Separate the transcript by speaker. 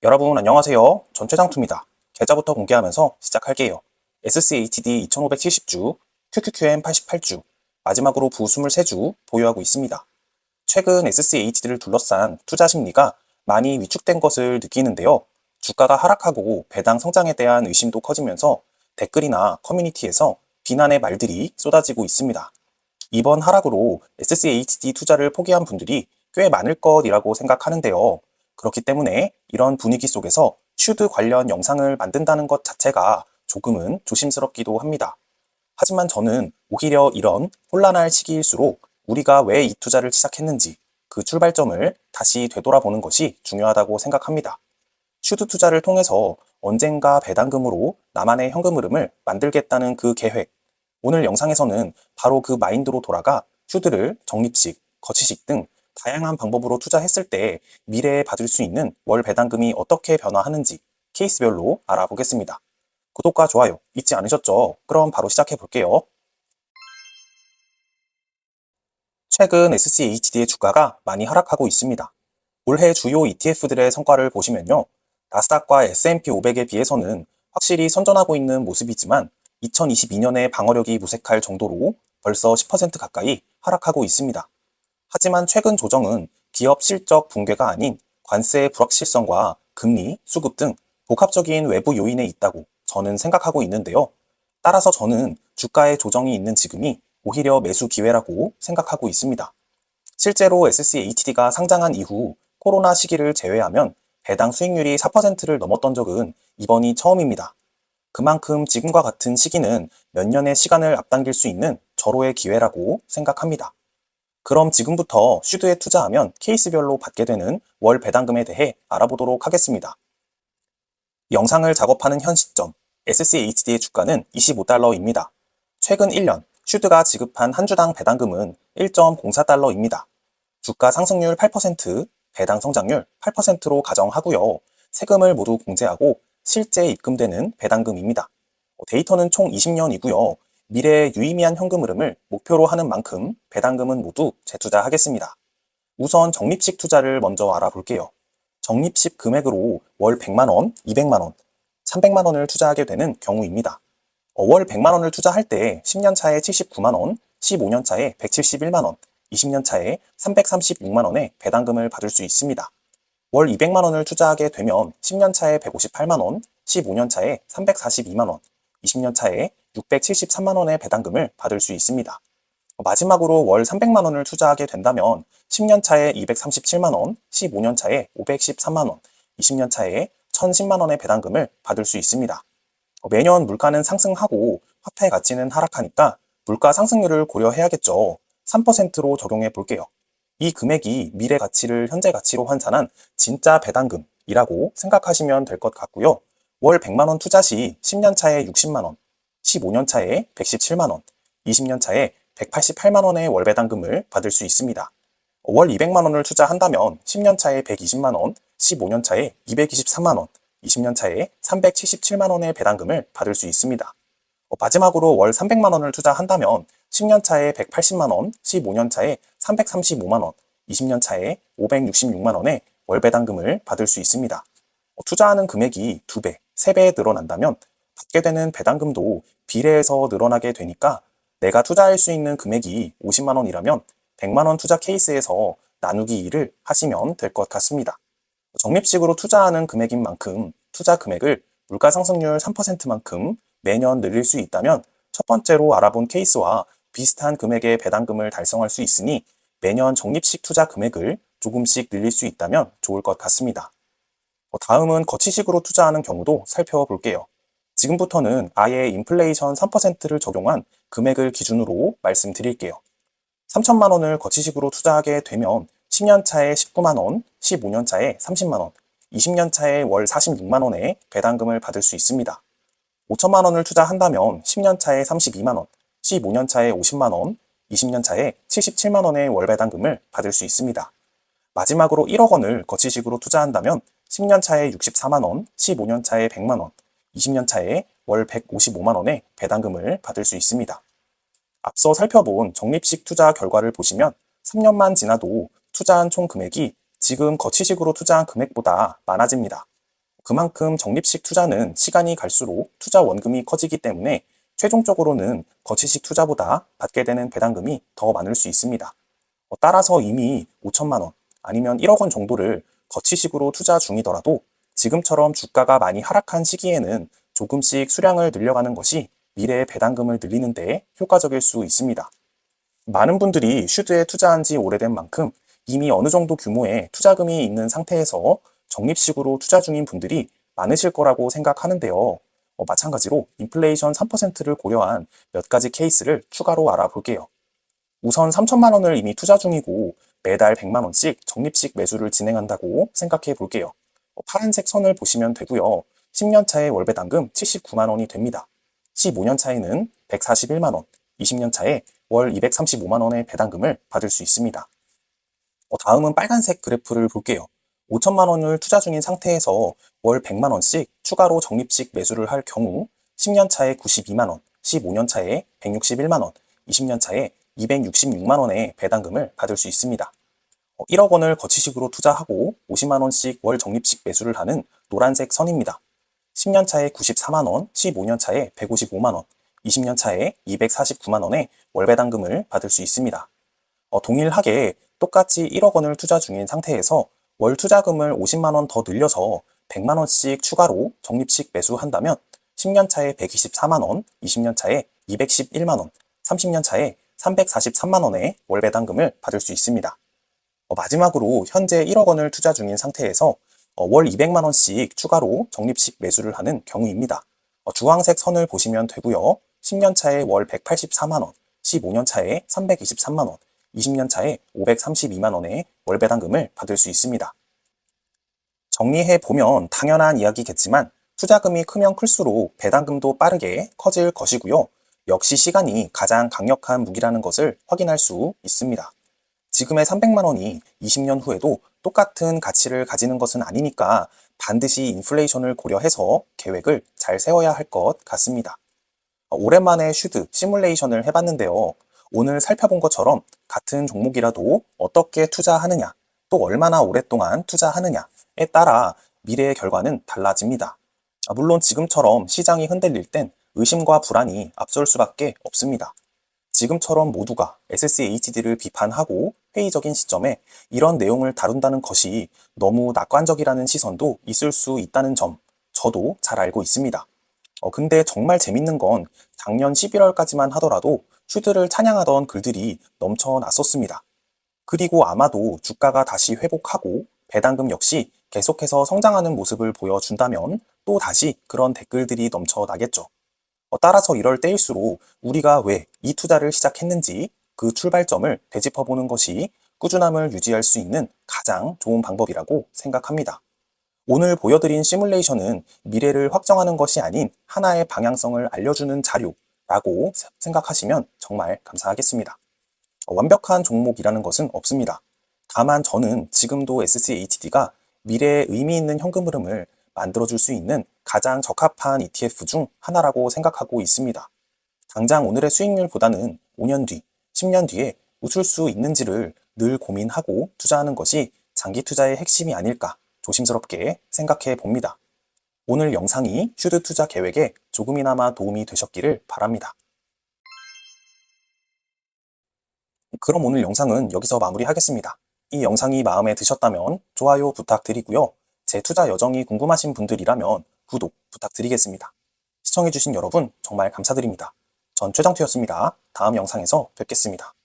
Speaker 1: 여러분 안녕하세요. 전최장투입니다. 계좌부터 공개하면서 시작할게요. SCHD 2570주, QQQM 88주, 마지막으로 부 23주 보유하고 있습니다. 최근 SCHD를 둘러싼 투자 심리가 많이 위축된 것을 느끼는데요. 주가가 하락하고 배당 성장에 대한 의심도 커지면서 댓글이나 커뮤니티에서 비난의 말들이 쏟아지고 있습니다. 이번 하락으로 SCHD 투자를 포기한 분들이 꽤 많을 것이라고 생각하는데요. 그렇기 때문에 이런 분위기 속에서 슈드 관련 영상을 만든다는 것 자체가 조금은 조심스럽기도 합니다. 하지만 저는 오히려 이런 혼란할 시기일수록 우리가 왜 이 투자를 시작했는지 그 출발점을 다시 되돌아보는 것이 중요하다고 생각합니다. 슈드 투자를 통해서 언젠가 배당금으로 나만의 현금 흐름을 만들겠다는 그 계획, 오늘 영상에서는 바로 그 마인드로 돌아가 슈드를 적립식, 거치식 등 다양한 방법으로 투자했을 때 미래에 받을 수 있는 월 배당금이 어떻게 변화하는지 케이스별로 알아보겠습니다. 구독과 좋아요 잊지 않으셨죠? 그럼 바로 시작해 볼게요. 최근 SCHD의 주가가 많이 하락하고 있습니다. 올해 주요 ETF들의 성과를 보시면요. 나스닥과 S&P 500에 비해서는 확실히 선전하고 있는 모습이지만 2022년에 방어력이 무색할 정도로 벌써 10% 가까이 하락하고 있습니다. 하지만 최근 조정은 기업 실적 붕괴가 아닌 관세의 불확실성과 금리, 수급 등 복합적인 외부 요인에 있다고 저는 생각하고 있는데요. 따라서 저는 주가의 조정이 있는 지금이 오히려 매수 기회라고 생각하고 있습니다. 실제로 SCHD가 상장한 이후 코로나 시기를 제외하면 배당 수익률이 4%를 넘었던 적은 이번이 처음입니다. 그만큼 지금과 같은 시기는 몇 년의 시간을 앞당길 수 있는 절호의 기회라고 생각합니다. 그럼 지금부터 슈드에 투자하면 케이스별로 받게 되는 월 배당금에 대해 알아보도록 하겠습니다. 영상을 작업하는 현 시점, SCHD의 주가는 25달러입니다. 최근 1년, 슈드가 지급한 한 주당 배당금은 1.04달러입니다. 주가 상승률 8%, 배당 성장률 8%로 가정하고요. 세금을 모두 공제하고 실제 입금되는 배당금입니다. 데이터는 총 20년이고요. 미래의 유의미한 현금 흐름을 목표로 하는 만큼 배당금은 모두 재투자하겠습니다. 우선 적립식 투자를 먼저 알아볼게요. 적립식 금액으로 월 100만 원, 200만 원, 300만 원을 투자하게 되는 경우입니다. 월 100만 원을 투자할 때 10년 차에 79만 원, 15년 차에 171만 원, 20년 차에 336만 원의 배당금을 받을 수 있습니다. 월 200만 원을 투자하게 되면 10년 차에 158만 원, 15년 차에 342만 원, 20년 차에 673만 원의 배당금을 받을 수 있습니다. 마지막으로 월 300만 원을 투자하게 된다면 10년 차에 237만 원, 15년 차에 513만 원, 20년 차에 1010만 원의 배당금을 받을 수 있습니다. 매년 물가는 상승하고 화폐 가치는 하락하니까 물가 상승률을 고려해야겠죠. 3%로 적용해 볼게요. 이 금액이 미래 가치를 현재 가치로 환산한 진짜 배당금이라고 생각하시면 될 것 같고요. 월 100만 원 투자 시 10년 차에 60만 원, 15년 차에 117만 원, 20년 차에 188만 원의 월 배당금을 받을 수 있습니다. 월 200만 원을 투자한다면 10년 차에 120만 원, 15년 차에 223만 원, 20년 차에 377만 원의 배당금을 받을 수 있습니다. 마지막으로 월 300만 원을 투자한다면 10년 차에 180만 원, 15년 차에 335만 원, 20년 차에 566만 원의 월 배당금을 받을 수 있습니다. 투자하는 금액이 2배, 3배 늘어난다면 받게 되는 배당금도 비례해서 늘어나게 되니까 내가 투자할 수 있는 금액이 50만 원이라면 100만 원 투자 케이스에서 나누기 2를 하시면 될 것 같습니다. 적립식으로 투자하는 금액인 만큼 투자 금액을 물가 상승률 3%만큼 매년 늘릴 수 있다면 첫 번째로 알아본 케이스와 비슷한 금액의 배당금을 달성할 수 있으니 매년 적립식 투자 금액을 조금씩 늘릴 수 있다면 좋을 것 같습니다. 다음은 거치식으로 투자하는 경우도 살펴볼게요. 지금부터는 아예 인플레이션 3%를 적용한 금액을 기준으로 말씀드릴게요. 3천만 원을 거치식으로 투자하게 되면 10년 차에 19만 원, 15년 차에 30만 원, 20년 차에 월 46만 원의 배당금을 받을 수 있습니다. 5천만 원을 투자한다면 10년 차에 32만 원, 15년 차에 50만 원, 20년 차에 77만 원의 월 배당금을 받을 수 있습니다. 마지막으로 1억 원을 거치식으로 투자한다면 10년 차에 64만 원, 15년 차에 100만 원, 20년 차에 월 155만 원의 배당금을 받을 수 있습니다. 앞서 살펴본 적립식 투자 결과를 보시면 3년만 지나도 투자한 총 금액이 지금 거치식으로 투자한 금액보다 많아집니다. 그만큼 적립식 투자는 시간이 갈수록 투자 원금이 커지기 때문에 최종적으로는 거치식 투자보다 받게 되는 배당금이 더 많을 수 있습니다. 따라서 이미 5천만 원 아니면 1억 원 정도를 거치식으로 투자 중이더라도 지금처럼 주가가 많이 하락한 시기에는 조금씩 수량을 늘려가는 것이 미래의 배당금을 늘리는 데 효과적일 수 있습니다. 많은 분들이 슈드에 투자한 지 오래된 만큼 이미 어느 정도 규모의 투자금이 있는 상태에서 적립식으로 투자 중인 분들이 많으실 거라고 생각하는데요. 마찬가지로 인플레이션 3%를 고려한 몇 가지 케이스를 추가로 알아볼게요. 우선 3천만 원을 이미 투자 중이고 매달 100만 원씩 적립식 매수를 진행한다고 생각해 볼게요. 파란색 선을 보시면 되고요. 10년 차에 월 배당금 79만 원이 됩니다. 15년 차에는 141만 원, 20년 차에 월 235만 원의 배당금을 받을 수 있습니다. 다음은 빨간색 그래프를 볼게요. 5천만 원을 투자 중인 상태에서 월 100만 원씩 추가로 적립식 매수를 할 경우 10년 차에 92만 원, 15년 차에 161만 원, 20년 차에 266만 원의 배당금을 받을 수 있습니다. 1억 원을 거치식으로 투자하고 50만 원씩 월 적립식 매수를 하는 노란색 선입니다. 10년 차에 94만 원, 15년 차에 155만 원, 20년 차에 249만 원의 월 배당금을 받을 수 있습니다. 동일하게 똑같이 1억 원을 투자 중인 상태에서 월 투자금을 50만 원 더 늘려서 100만 원씩 추가로 적립식 매수한다면 10년 차에 124만 원, 20년 차에 211만 원, 30년 차에 343만 원의 월 배당금을 받을 수 있습니다. 마지막으로 현재 1억 원을 투자 중인 상태에서 월 200만 원씩 추가로 적립식 매수를 하는 경우입니다. 주황색 선을 보시면 되고요. 10년 차에 월 184만 원, 15년 차에 323만 원, 20년 차에 532만 원의 월 배당금을 받을 수 있습니다. 정리해 보면 당연한 이야기겠지만 투자금이 크면 클수록 배당금도 빠르게 커질 것이고요. 역시 시간이 가장 강력한 무기라는 것을 확인할 수 있습니다. 지금의 300만 원이 20년 후에도 똑같은 가치를 가지는 것은 아니니까 반드시 인플레이션을 고려해서 계획을 잘 세워야 할 것 같습니다. 오랜만에 슈드 시뮬레이션을 해봤는데요. 오늘 살펴본 것처럼 같은 종목이라도 어떻게 투자하느냐, 또 얼마나 오랫동안 투자하느냐에 따라 미래의 결과는 달라집니다. 물론 지금처럼 시장이 흔들릴 땐 의심과 불안이 앞설 수밖에 없습니다. 지금처럼 모두가 SCHD를 비판하고 회의적인 시점에 이런 내용을 다룬다는 것이 너무 낙관적이라는 시선도 있을 수 있다는 점, 저도 잘 알고 있습니다. 근데 정말 재밌는 건 작년 11월까지만 하더라도 슈드를 찬양하던 글들이 넘쳐났었습니다. 그리고 아마도 주가가 다시 회복하고 배당금 역시 계속해서 성장하는 모습을 보여준다면 또 다시 그런 댓글들이 넘쳐나겠죠. 따라서 이럴 때일수록 우리가 왜 이 투자를 시작했는지 그 출발점을 되짚어보는 것이 꾸준함을 유지할 수 있는 가장 좋은 방법이라고 생각합니다. 오늘 보여드린 시뮬레이션은 미래를 확정하는 것이 아닌 하나의 방향성을 알려주는 자료라고 생각하시면 정말 감사하겠습니다. 완벽한 종목이라는 것은 없습니다. 다만 저는 지금도 SCHD가 미래에 의미 있는 현금 흐름을 만들어줄 수 있는 가장 적합한 ETF 중 하나라고 생각하고 있습니다. 당장 오늘의 수익률보다는 5년 뒤, 10년 뒤에 웃을 수 있는지를 늘 고민하고 투자하는 것이 장기 투자의 핵심이 아닐까 조심스럽게 생각해 봅니다. 오늘 영상이 슈드 투자 계획에 조금이나마 도움이 되셨기를 바랍니다. 그럼 오늘 영상은 여기서 마무리하겠습니다. 이 영상이 마음에 드셨다면 좋아요 부탁드리고요. 제 투자 여정이 궁금하신 분들이라면 구독 부탁드리겠습니다. 시청해주신 여러분 정말 감사드립니다. 전 최정투였습니다. 다음 영상에서 뵙겠습니다.